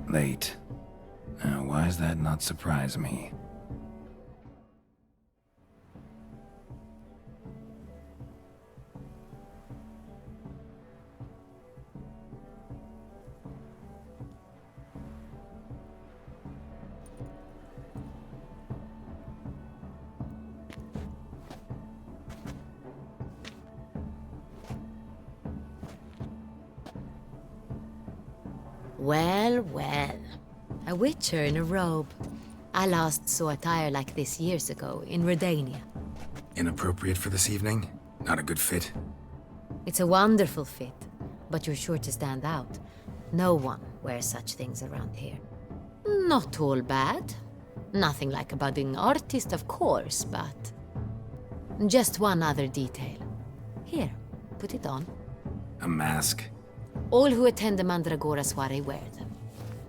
Late. Now, why does that not surprise me? Well, well. A witcher in a robe. I last saw attire like this years ago, in Redania. Inappropriate for this evening? Not a good fit? It's a wonderful fit, but you're sure to stand out. No one wears such things around here. Not all bad. Nothing like a budding artist, of course, but... just one other detail. Here, put it on. A mask? All who attend the Mandragora soiree wear them.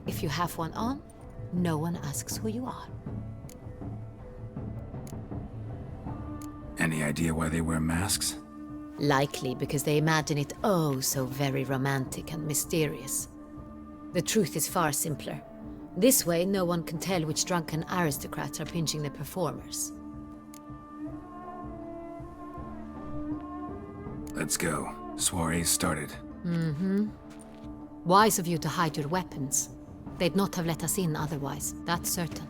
If you have one on, no one asks who you are. Any idea why they wear masks? Likely because they imagine it oh so very romantic and mysterious. The truth is far simpler. This way, no one can tell which drunken aristocrats are pinching the performers. Let's go. Soiree's started. Wise of you to hide your weapons. They'd not have let us in otherwise, that's certain.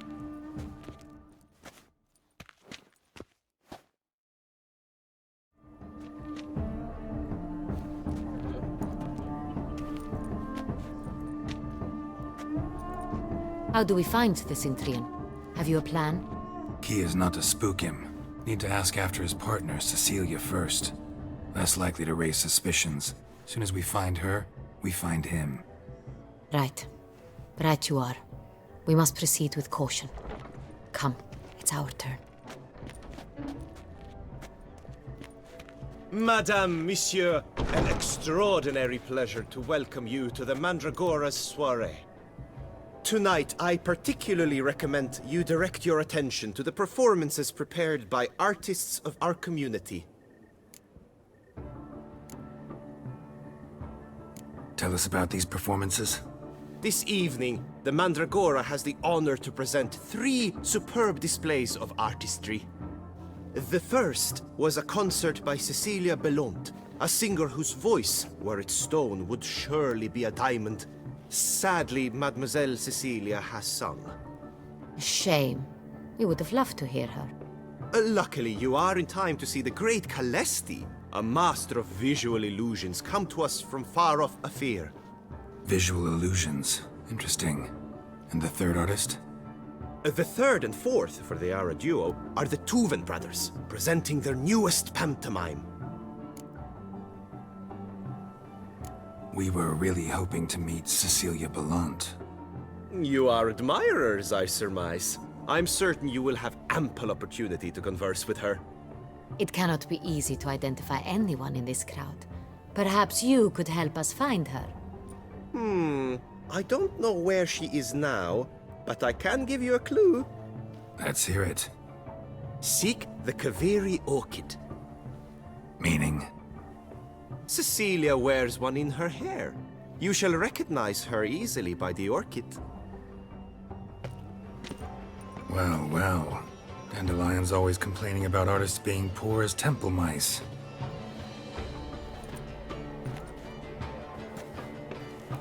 How do we find the Cintrian? Have you a plan? Key is not to spook him. Need to ask after his partner, Cecilia, first. Less likely to raise suspicions. Soon as we find her, we find him. Right. Right you are. We must proceed with caution. Come, it's our turn. Madame, Monsieur, an extraordinary pleasure to welcome you to the Mandragora's soiree. Tonight, I particularly recommend you direct your attention to the performances prepared by artists of our community. Tell us about these performances. This evening, the Mandragora has the honor to present 3 superb displays of artistry. The first was a concert by Cecilia Belont, a singer whose voice, were it stone, would surely be a diamond. Sadly, Mademoiselle Cecilia has sung. Shame. We would have loved to hear her. Luckily, you are in time to see the great Calesti, a master of visual illusions, come to us from far off Afir. Visual illusions. Interesting. And the third artist? The third and fourth, for they are a duo, are the Tuven brothers, presenting their newest pantomime. We were really hoping to meet Cecilia Belont. You are admirers, I surmise. I'm certain you will have ample opportunity to converse with her. It cannot be easy to identify anyone in this crowd. Perhaps you could help us find her. I don't know where she is now, but I can give you a clue. Let's hear it. Seek the Kaveri orchid. Meaning? Cecilia wears one in her hair. You shall recognize her easily by the orchid. Well, well. Dandelion's always complaining about artists being poor as temple mice.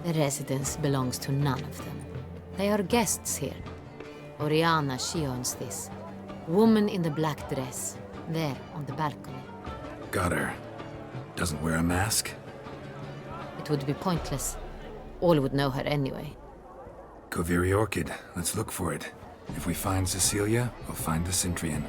The residence belongs to none of them. They are guests here. Oriana, she owns this. Woman in the black dress, there on the balcony. Got her. Doesn't wear a mask? It would be pointless. All would know her anyway. Kaveri Orchid. Let's look for it. If we find Cecilia, we'll find the Cintrian.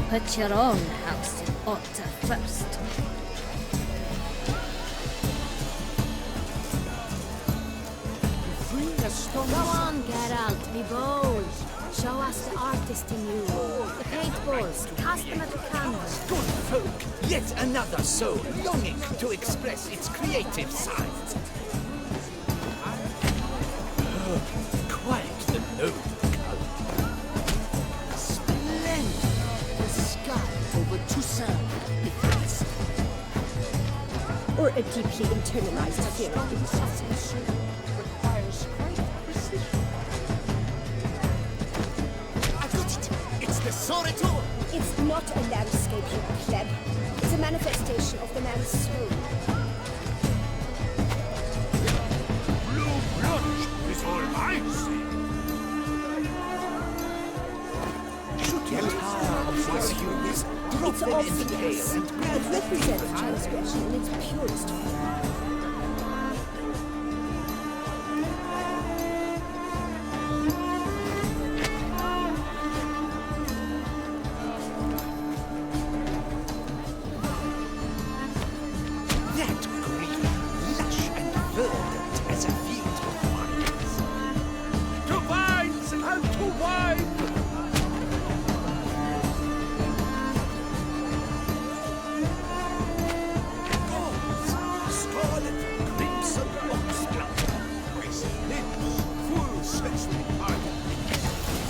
Put your own house in order first. Go on, Geralt, be bold. Show us the artist in you. The paintballs, cast them at the canvas. Good folk, yet another soul longing to express its creative side. a deeply internalized fear of injustice. Requires great precision. I've got it! It's the Soretor! It's not a landscape, you pleb. It's a manifestation of the man's soul. Blue blood is all I see. Should the entire of this humans drop It's them in the obvious. tail and It represents transgression in its purest form. that green, lush and verdant as a field of vines. To vines and to wine! Gold, scarlet, crimson, oxblood, crescent lips, full sensory pardon.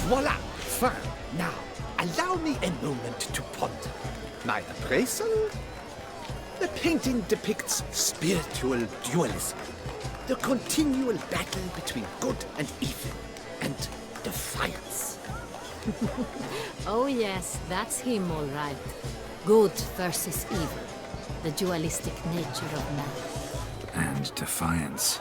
Voila! Fine. Now, allow me a moment to ponder. My appraisal? The painting depicts spiritual dualism, the continual battle between good and evil, and defiance. Oh yes, that's him all right. Good versus evil. The dualistic nature of man. And defiance.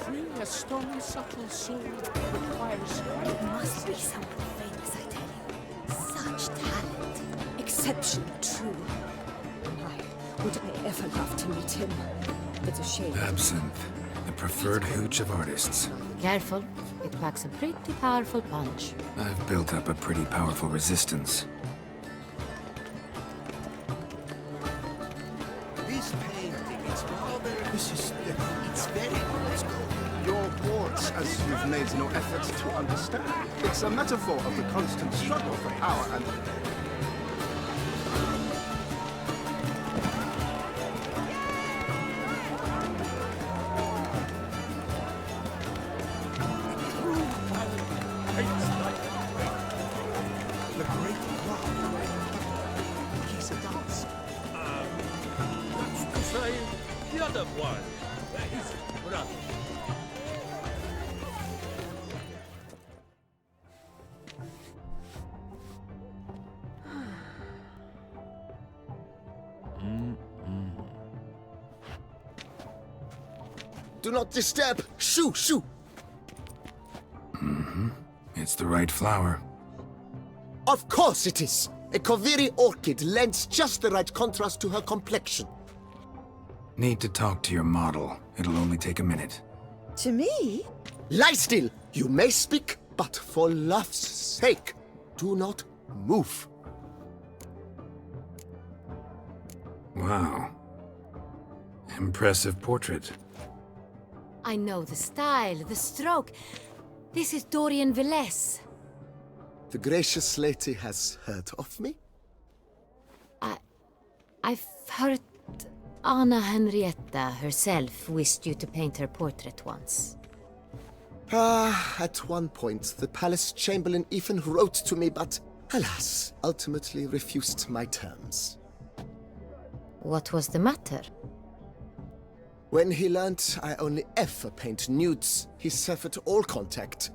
Free a stony, subtle soul requires It must be someone famous, I tell you. Such talent. Exceptional, true. Why would I ever love to meet him? It's a shame. Absinthe, the preferred hooch of artists. Careful, it packs a pretty powerful punch. I've built up a pretty powerful resistance. This painting is rather... it's very... Let's go. Your warts, as you've made no effort to understand. It's a metaphor of the constant struggle for power and... the great one. He's a dancer. That's to say, the other one. His brother. Do not disturb! Shoo, shoo! It's the right flower. Of course it is! A Koviri orchid lends just the right contrast to her complexion. Need to talk to your model. It'll only take a minute. To me? Lie still! You may speak, but for love's sake, do not move. Wow. Impressive portrait. I know the style, the stroke. This is Dorian Velez. The gracious lady has heard of me? I've heard Anna Henrietta herself wished you to paint her portrait once. At one point, the palace chamberlain even wrote to me, but alas, ultimately refused my terms. What was the matter? When he learnt I only ever paint nudes, he severed all contact.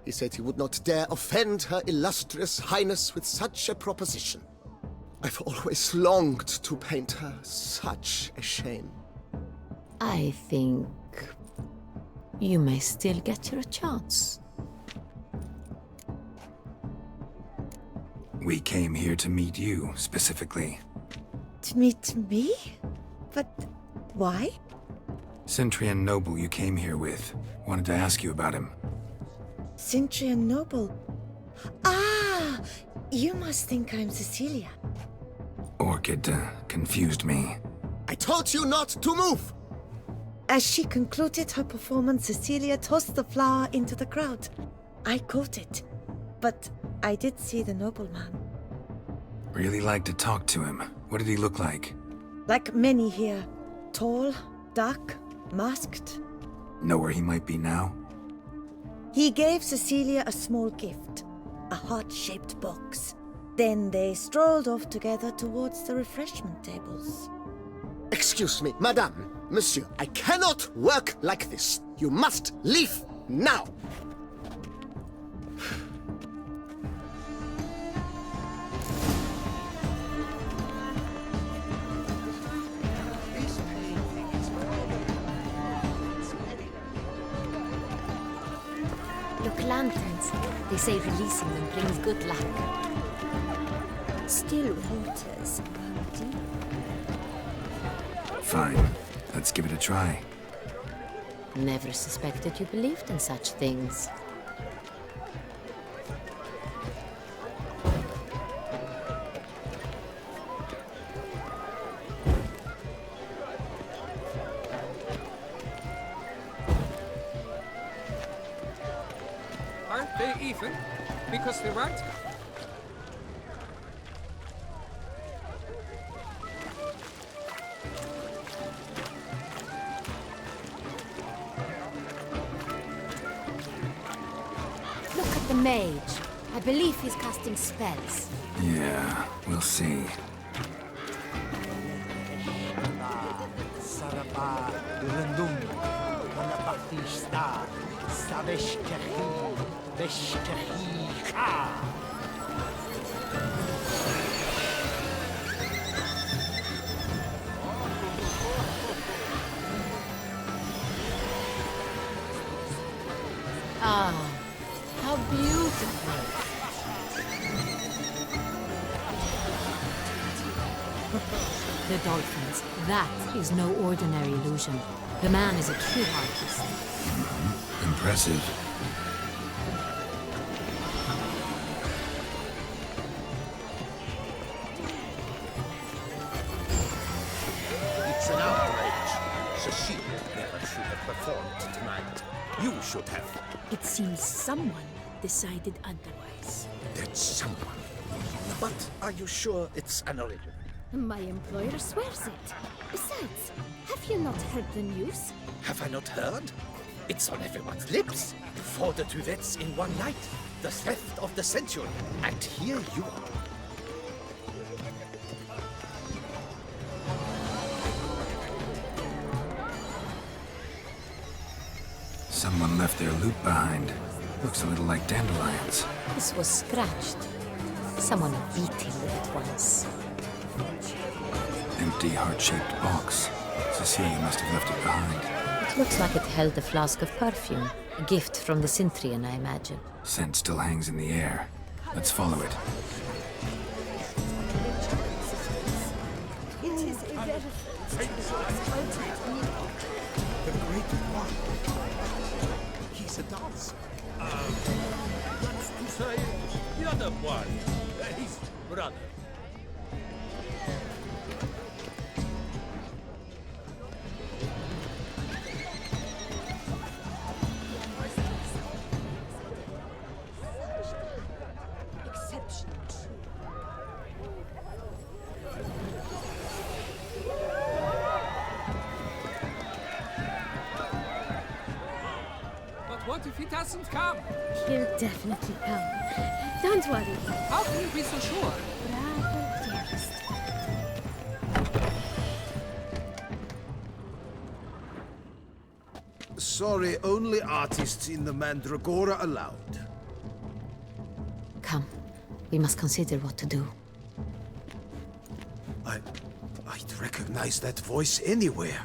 He said he would not dare offend her illustrious highness with such a proposition. I've always longed to paint her. Such a shame. I think you may still get your chance. We came here to meet you, specifically. To meet me? But why? Centrian noble you came here with. Wanted to ask you about him. Cintrian Noble. Ah! You must think I'm Cecilia. Orchid confused me. I told you not to move! As she concluded her performance, Cecilia tossed the flower into the crowd. I caught it, but I did see the nobleman. Really like to talk to him. What did he look like? Like many here. Tall, dark, masked. Know where he might be now? He gave Cecilia a small gift, a heart-shaped box. Then they strolled off together towards the refreshment tables. Excuse me, madame, monsieur, I cannot work like this. You must leave now. Look, lanterns. They say releasing them brings good luck. Still waters, deep. Fine. Let's give it a try. Never suspected you believed in such things. Aren't they even? Because they weren't? Look at the mage. I believe he's casting spells. Yeah, we'll see. Ah, how beautiful. The dolphins. That is no ordinary illusion. The man is a true artist. Impressive. It's an outrage. Cecilia never should have performed tonight. You should have. It seems someone decided otherwise. That's someone. But are you sure it's an illusion? My employer swears it. Besides, have you not heard the news? Have I not heard? It's on everyone's lips. 4 duets in one night. The theft of the century. And here you are. Someone left their loot behind. Looks a little like dandelions. This was scratched. Someone beat him with it once. Empty heart-shaped box. Cecilia must have left it behind. It looks like it held a flask of perfume. A gift from the Cintrian, I imagine. Scent still hangs in the air. Let's follow it. It is irrelevant. The Great One. He's a dancer. That's to say, the other one. His brother. Exceptional true. But what if he doesn't come? He'll definitely come. Don't worry. How can you be so sure? Bravo, dearest. Sorry, only artists in the Mandragora allowed. Come. We must consider what to do. I'd recognize that voice anywhere.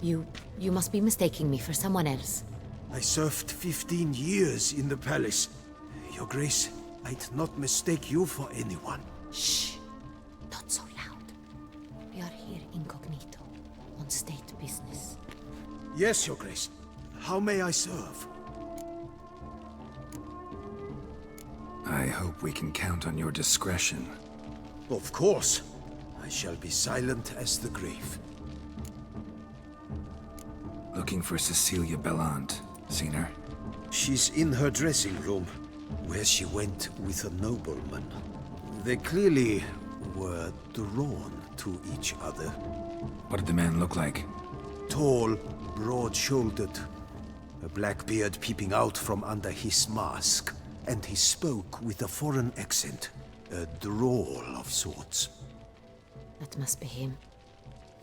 You must be mistaking me for someone else. I served 15 years in the palace. Your Grace, I'd not mistake you for anyone. Shh. Not so loud. We are here incognito, on state business. Yes, Your Grace. How may I serve? I hope we can count on your discretion. Of course. I shall be silent as the grave. Looking for Cecilia Bellant. Seen her? She's in her dressing room, where she went with a nobleman. They clearly were drawn to each other. What did the man look like? Tall, broad-shouldered, a black beard peeping out from under his mask, and he spoke with a foreign accent, a drawl of sorts. That must be him.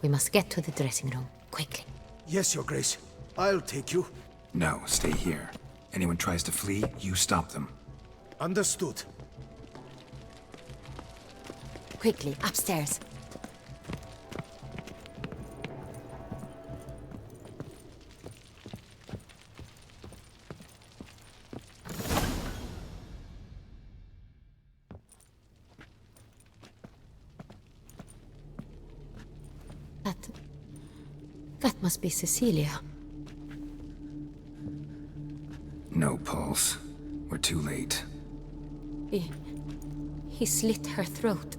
We must get to the dressing room, quickly. Yes, Your Grace. I'll take you. No, stay here. Anyone tries to flee, you stop them. Understood. Quickly, upstairs. That must be Cecilia. No pulse. We're too late. He slit her throat.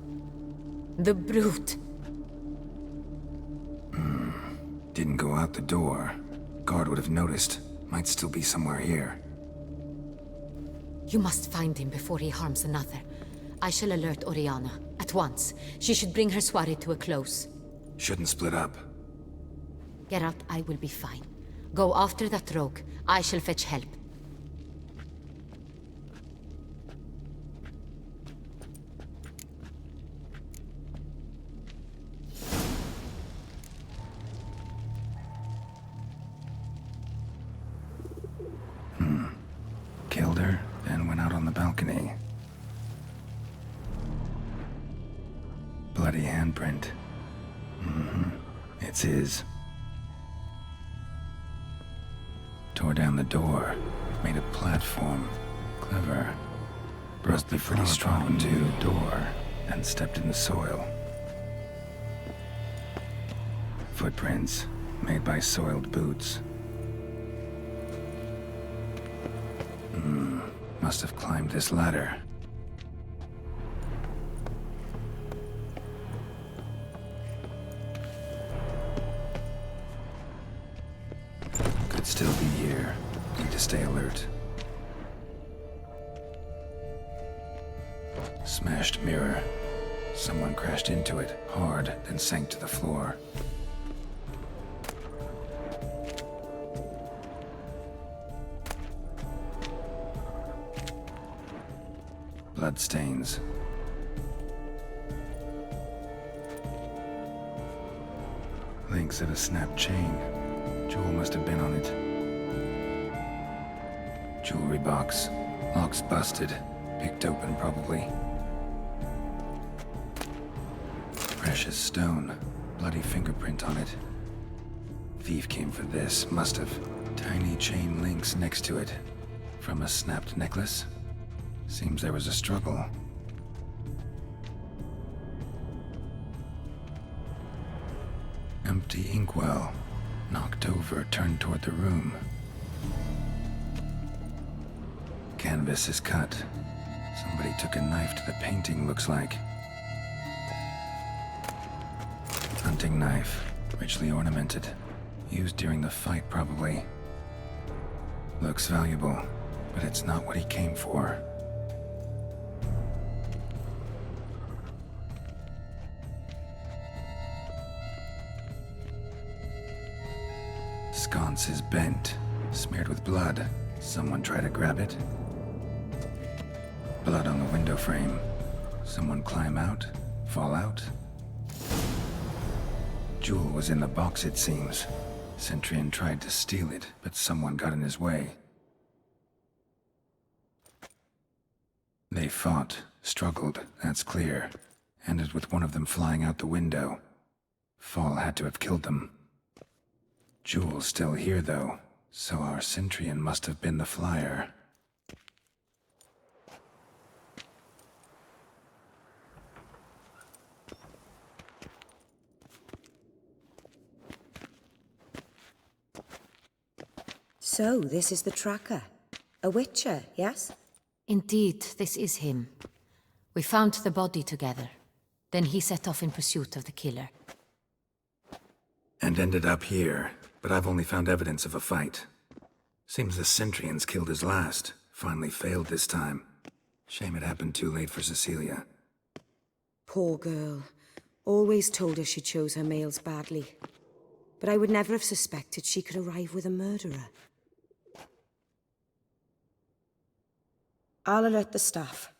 The brute. Didn't go out the door. Guard would have noticed. Might still be somewhere here. You must find him before he harms another. I shall alert Oriana. At once. She should bring her soirée to a close. Shouldn't split up. Geralt, I will be fine. Go after that rogue. I shall fetch help. Killed her, then went out on the balcony. Bloody handprint. It's his. Tore down the door. Made a platform. Clever. Must be pretty strong too. Door and stepped in the soil. Footprints made by soiled boots. Must have climbed this ladder. Could still be here. Need to stay alert. Smashed mirror. Someone crashed into it hard, then sank to the floor. Bloodstains. Links of a snapped chain. Jewel must have been on it. Jewelry box. Lock's busted. Picked open, probably. Precious stone. Bloody fingerprint on it. Thief came for this, must have. Tiny chain links next to it. From a snapped necklace? Seems there was a struggle. Empty inkwell. Knocked over, turned toward the room. Canvas is cut. Somebody took a knife to the painting, looks like. Hunting knife. Richly ornamented. Used during the fight, probably. Looks valuable, but it's not what he came for. Sconce is bent, smeared with blood. Someone try to grab it. Blood on the window frame. Someone climb out? Fall out? Jewel was in the box, it seems. Centurion tried to steal it, but someone got in his way. They fought, struggled, that's clear. Ended with one of them flying out the window. Fall had to have killed them. Jewel's still here, though, so our Centurion must have been the flyer. So, this is the tracker. A witcher, yes? Indeed, this is him. We found the body together. Then he set off in pursuit of the killer. And ended up here, but I've only found evidence of a fight. Seems the Centurions killed his last. Finally failed this time. Shame it happened too late for Cecilia. Poor girl. Always told her she chose her males badly. But I would never have suspected she could arrive with a murderer. I'll alert the staff.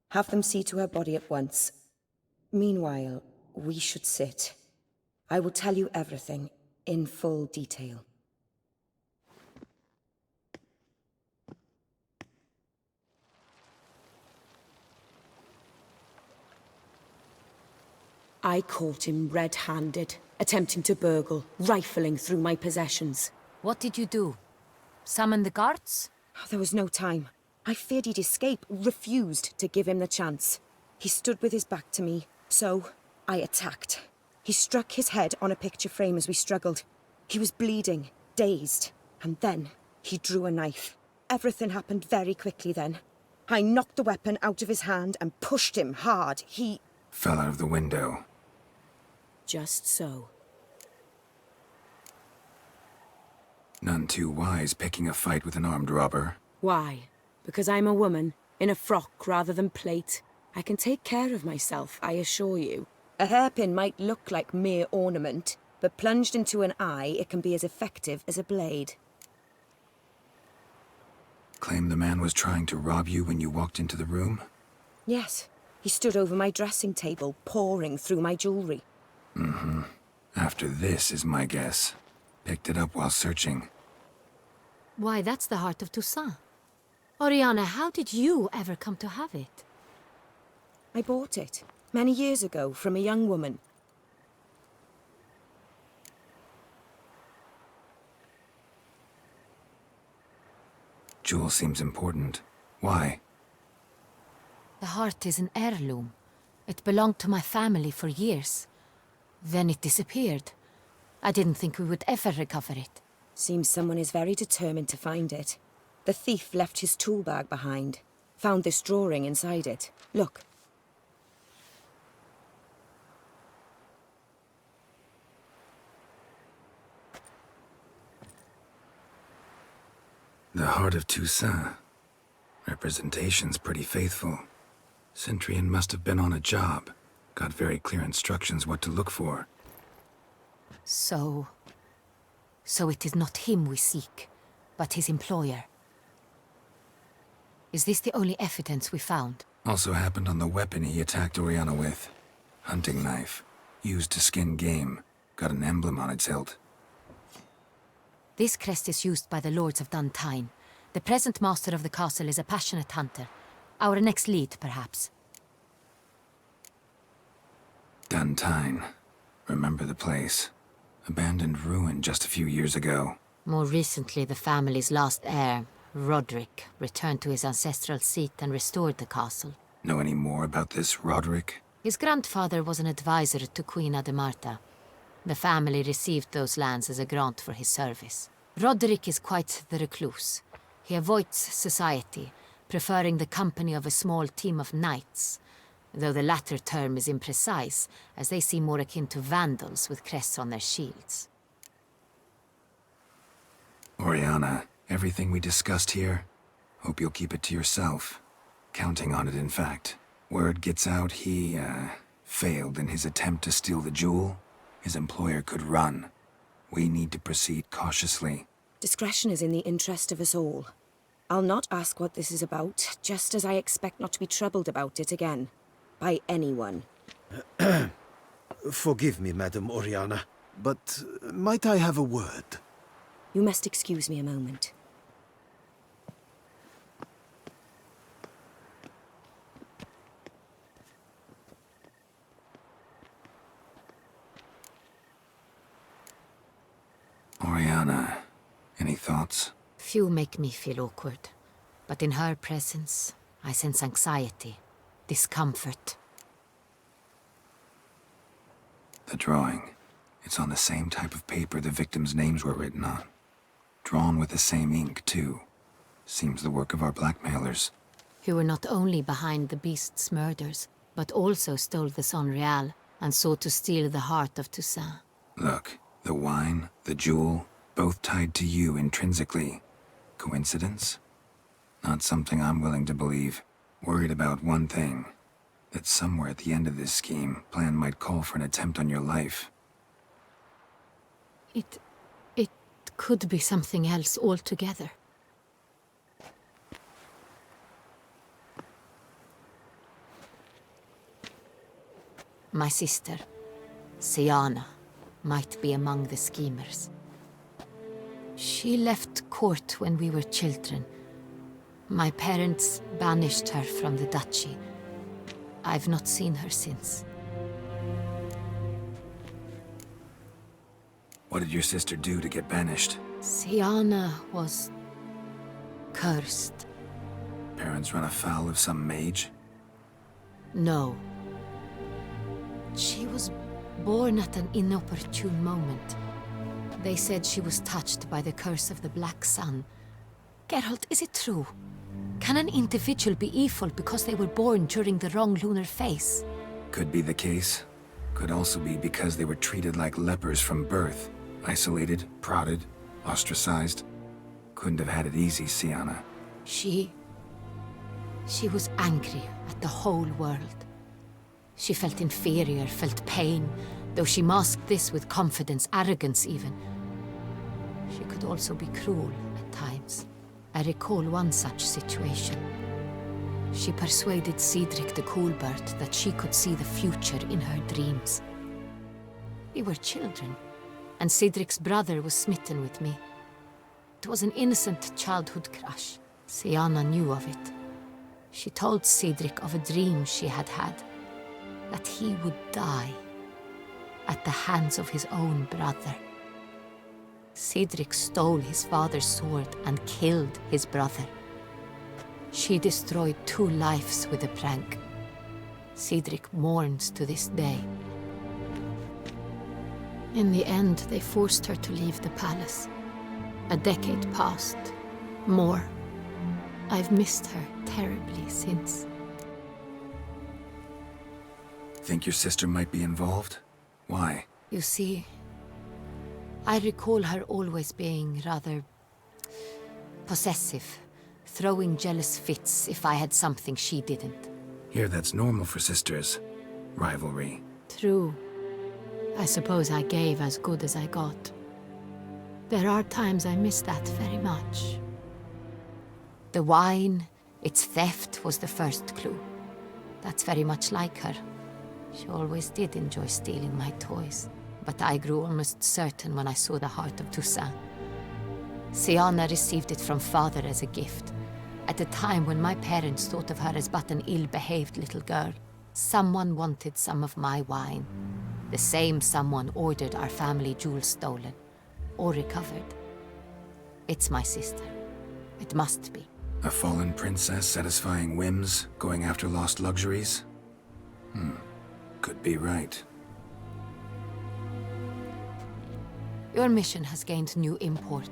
Have them see to her body at once. Meanwhile, we should sit. I will tell you everything in full detail. I caught him red-handed, attempting to burgle, rifling through my possessions. What did you do? Summon the guards? There was no time. I feared he'd escape, refused to give him the chance. He stood with his back to me, so I attacked. He struck his head on a picture frame as we struggled. He was bleeding, dazed, and then he drew a knife. Everything happened very quickly then. I knocked the weapon out of his hand and pushed him hard. He... fell out of the window. Just so. None too wise picking a fight with an armed robber. Why? Because I'm a woman, in a frock rather than plate. I can take care of myself, I assure you. A hairpin might look like mere ornament, but plunged into an eye, it can be as effective as a blade. Claim the man was trying to rob you when you walked into the room? Yes. He stood over my dressing table, pouring through my jewelry. Mm-hmm. After this is my guess. Picked it up while searching. Why, that's the heart of Toussaint. Oriana, how did you ever come to have it? I bought it, many years ago, from a young woman. Jewel seems important. Why? The heart is an heirloom. It belonged to my family for years. Then it disappeared. I didn't think we would ever recover it. Seems someone is very determined to find it. The thief left his tool bag behind. Found this drawing inside it. Look. The heart of Toussaint. Representation's pretty faithful. Centurion must have been on a job. Got very clear instructions what to look for. So it is not him we seek, but his employer. Is this the only evidence we found? Also happened on the weapon he attacked Oriana with. Hunting knife. Used to skin game. Got an emblem on its hilt. This crest is used by the lords of Duntine. The present master of the castle is a passionate hunter. Our next lead, perhaps. Duntine. Remember the place. Abandoned ruin just a few years ago. More recently, the family's last heir, Roderick, returned to his ancestral seat and restored the castle. Know any more about this Roderick? His grandfather was an advisor to Queen Ademarta. The family received those lands as a grant for his service. Roderick is quite the recluse. He avoids society, preferring the company of a small team of knights, though the latter term is imprecise, as they seem more akin to vandals with crests on their shields. Oriana, everything we discussed here, hope you'll keep it to yourself. Counting on it, in fact. Word gets out he, failed in his attempt to steal the jewel. His employer could run. We need to proceed cautiously. Discretion is in the interest of us all. I'll not ask what this is about, just as I expect not to be troubled about it again. By anyone. Forgive me, Madam Oriana, but might I have a word? You must excuse me a moment. Oriana, any thoughts? Few make me feel awkward, but in her presence, I sense anxiety, discomfort. The drawing. It's on the same type of paper the victims' names were written on. Drawn with the same ink, too. Seems the work of our blackmailers. Who were not only behind the beast's murders, but also stole the Son Real and sought to steal the heart of Toussaint. Look, the wine, the jewel, both tied to you intrinsically. Coincidence? Not something I'm willing to believe. Worried about one thing. That somewhere at the end of this scheme, plan might call for an attempt on your life. It could be something else altogether. My sister, Siana, might be among the schemers. She left court when we were children. My parents banished her from the duchy. I've not seen her since. What did your sister do to get banished? Siana was cursed. Parents run afoul of some mage? No. She was born at an inopportune moment. They said she was touched by the curse of the Black Sun. Geralt, is it true? Can an individual be evil because they were born during the wrong lunar phase? Could be the case. Could also be because they were treated like lepers from birth. Isolated, prodded, ostracized. Couldn't have had it easy, Siana. She was angry at the whole world. She felt inferior, felt pain, though she masked this with confidence, arrogance even. She could also be cruel at times. I recall one such situation. She persuaded Cedric the Coolbird that she could see the future in her dreams. We were children, and Cedric's brother was smitten with me. It was an innocent childhood crush. Siana knew of it. She told Cedric of a dream she had had, that he would die at the hands of his own brother. Cedric stole his father's sword and killed his brother. She destroyed 2 lives with a prank. Cedric mourns to this day. In the end, they forced her to leave the palace. A decade passed. More. I've missed her terribly since. Think your sister might be involved? Why? You see, I recall her always being rather possessive, throwing jealous fits if I had something she didn't. Here that's normal for sisters. Rivalry. True. I suppose I gave as good as I got. There are times I miss that very much. The wine, its theft was the first clue. That's very much like her. She always did enjoy stealing my toys. But I grew almost certain when I saw the heart of Toussaint. Siana received it from father as a gift, at a time when my parents thought of her as but an ill-behaved little girl. Someone wanted some of my wine. The same someone ordered our family jewels stolen, or recovered. It's my sister. It must be. A fallen princess satisfying whims, going after lost luxuries? Could be right. Your mission has gained new import.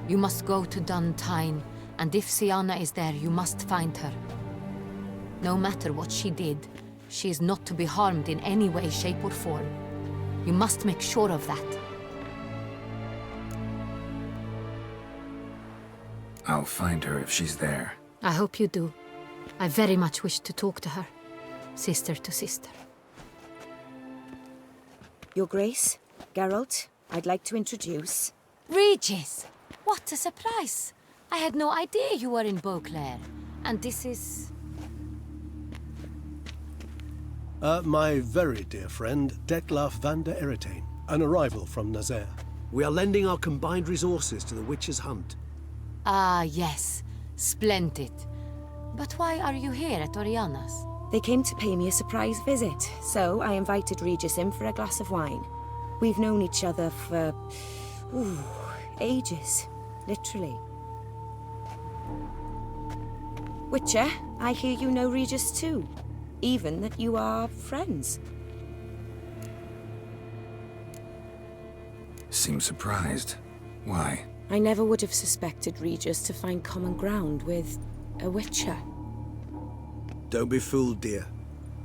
You must go to Dun Tyne, and if Siana is there, you must find her. No matter what she did, she is not to be harmed in any way, shape, or form. You must make sure of that. I'll find her if she's there. I hope you do. I very much wish to talk to her. Sister to sister. Your Grace, Geralt, I'd like to introduce... Regis! What a surprise! I had no idea you were in Beauclair. And this is... My very dear friend, Detlaf van der Eretain, an arrival from Nazaire. We are lending our combined resources to the witch's hunt. Ah, yes. Splendid. But why are you here at Oriana's? They came to pay me a surprise visit, so I invited Regis in for a glass of wine. We've known each other for... ages. Literally. Witcher, I hear you know Regis too. Even that you are friends. Seem surprised. Why? I never would have suspected Regis to find common ground with a Witcher. Don't be fooled, dear.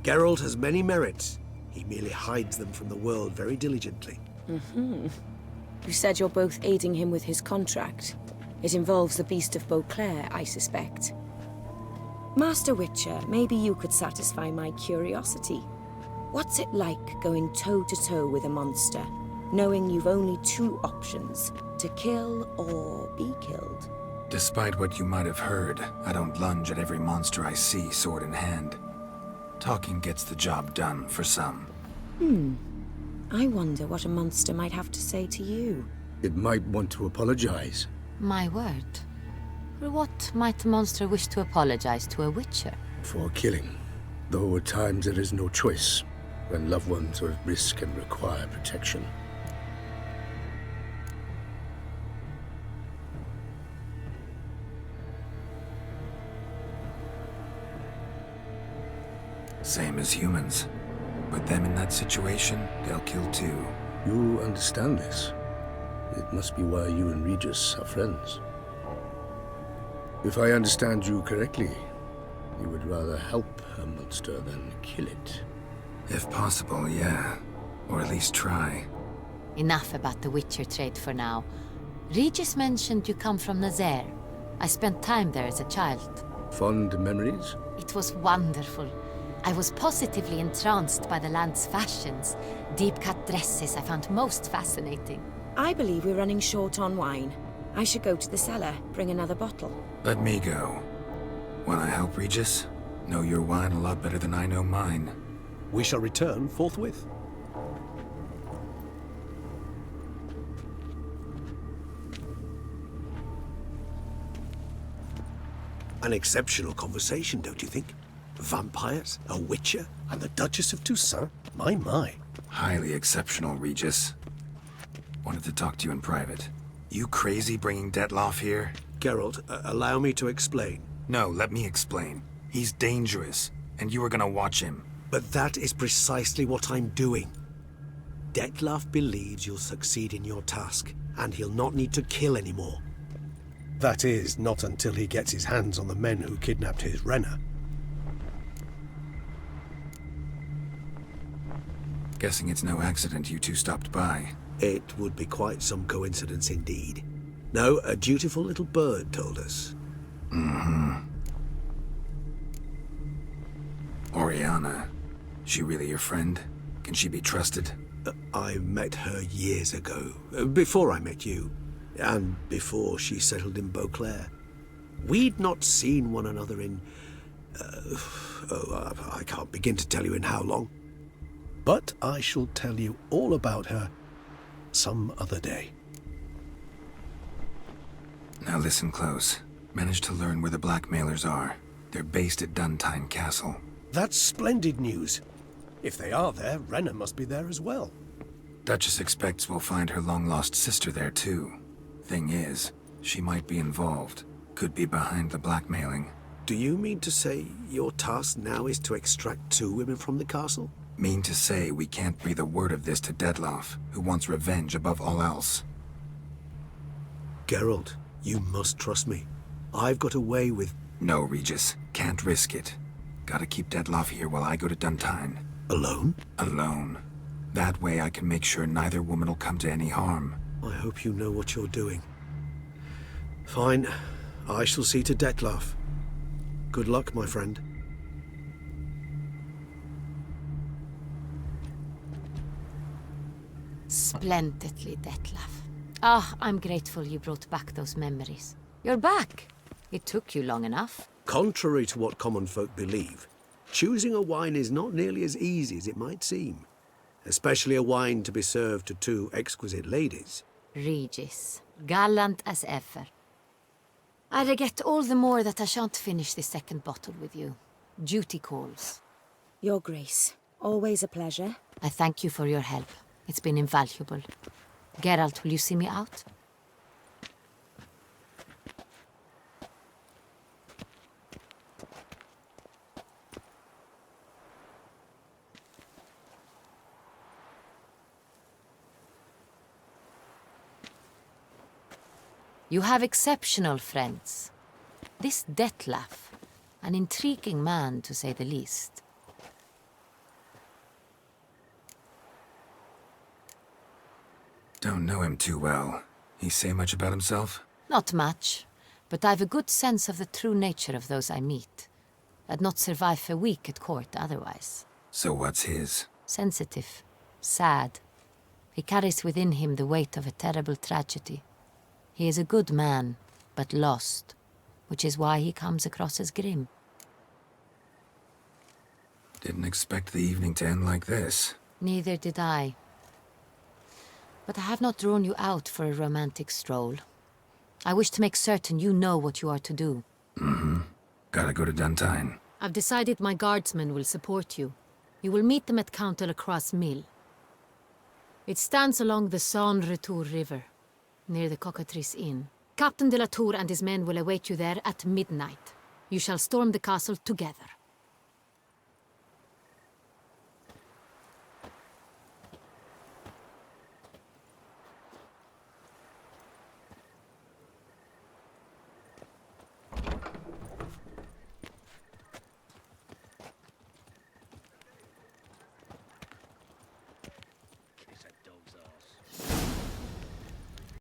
Geralt has many merits. He merely hides them from the world very diligently. You said you're both aiding him with his contract. It involves the Beast of Beauclair, I suspect. Master Witcher, maybe you could satisfy my curiosity. What's it like going toe-to-toe with a monster, knowing you've only 2 options, to kill or be killed? Despite what you might have heard, I don't lunge at every monster I see sword in hand. Talking gets the job done for some. I wonder what a monster might have to say to you. It might want to apologize. My word. For what might the monster wish to apologize to a witcher? For killing. Though at times there is no choice, when loved ones are at risk and require protection. Same as humans. Put them in that situation, they'll kill too. You understand this. It must be why you and Regis are friends. If I understand you correctly, you would rather help a monster than kill it. If possible, yeah. Or at least try. Enough about the witcher trade for now. Regis mentioned you come from Nazaire. I spent time there as a child. Fond memories? It was wonderful. I was positively entranced by the land's fashions. Deep-cut dresses I found most fascinating. I believe we're running short on wine. I should go to the cellar, bring another bottle. Let me go. Wanna help, Regis? Know your wine a lot better than I know mine. We shall return forthwith. An exceptional conversation, don't you think? Vampires, a witcher, and the Duchess of Toussaint? My. Highly exceptional, Regis. Wanted to talk to you in private. You crazy bringing Detloff here? Geralt, allow me to explain. No, let me explain. He's dangerous, and you are gonna watch him. But that is precisely what I'm doing. Detloff believes you'll succeed in your task, and he'll not need to kill anymore. That is, not until he gets his hands on the men who kidnapped his Renner. Guessing it's no accident you two stopped by. It would be quite some coincidence indeed. No, a dutiful little bird told us. Oriana. She really your friend? Can she be trusted? I met her years ago, before I met you, and before she settled in Beauclair. We'd not seen one another in... I can't begin to tell you in how long. But I shall tell you all about her some other day. Now listen close. Managed to learn where the blackmailers are. They're based at Duntine Castle. That's splendid news. If they are there, Renner must be there as well. Duchess expects we'll find her long-lost sister there too. Thing is, she might be involved. Could be behind the blackmailing. Do you mean to say your task now is to extract 2 women from the castle? Mean to say we can't breathe a word of this to Detloff, who wants revenge above all else. Geralt, you must trust me. I've got away with... No, Regis. Can't risk it. Gotta keep Detloff here while I go to Duntine. Alone? Alone. That way I can make sure neither woman will come to any harm. I hope you know what you're doing. Fine. I shall see to Detloff. Good luck, my friend. Splendidly, Detlaff. I'm grateful you brought back those memories. You're back. It took you long enough. Contrary to what common folk believe, choosing a wine is not nearly as easy as it might seem. Especially a wine to be served to 2 exquisite ladies. Regis, gallant as ever. I regret all the more that I shan't finish this second bottle with you. Duty calls. Your Grace, always a pleasure. I thank you for your help. It's been invaluable. Geralt, will you see me out? You have exceptional friends. This Detlaff, an intriguing man to say the least. Don't know him too well. He say much about himself? Not much, but I've a good sense of the true nature of those I meet. I'd not survive a week at court otherwise. So what's his? Sensitive, sad. He carries within him the weight of a terrible tragedy. He is a good man, but lost, which is why he comes across as grim. Didn't expect the evening to end like this. Neither did I. But I have not drawn you out for a romantic stroll. I wish to make certain you know what you are to do. Gotta go to Duntine. I've decided my guardsmen will support you. You will meet them at Count de la Croix Mill. It stands along the Saône-Retour River, near the Cockatrice Inn. Captain de la Tour and his men will await you there at midnight. You shall storm the castle together.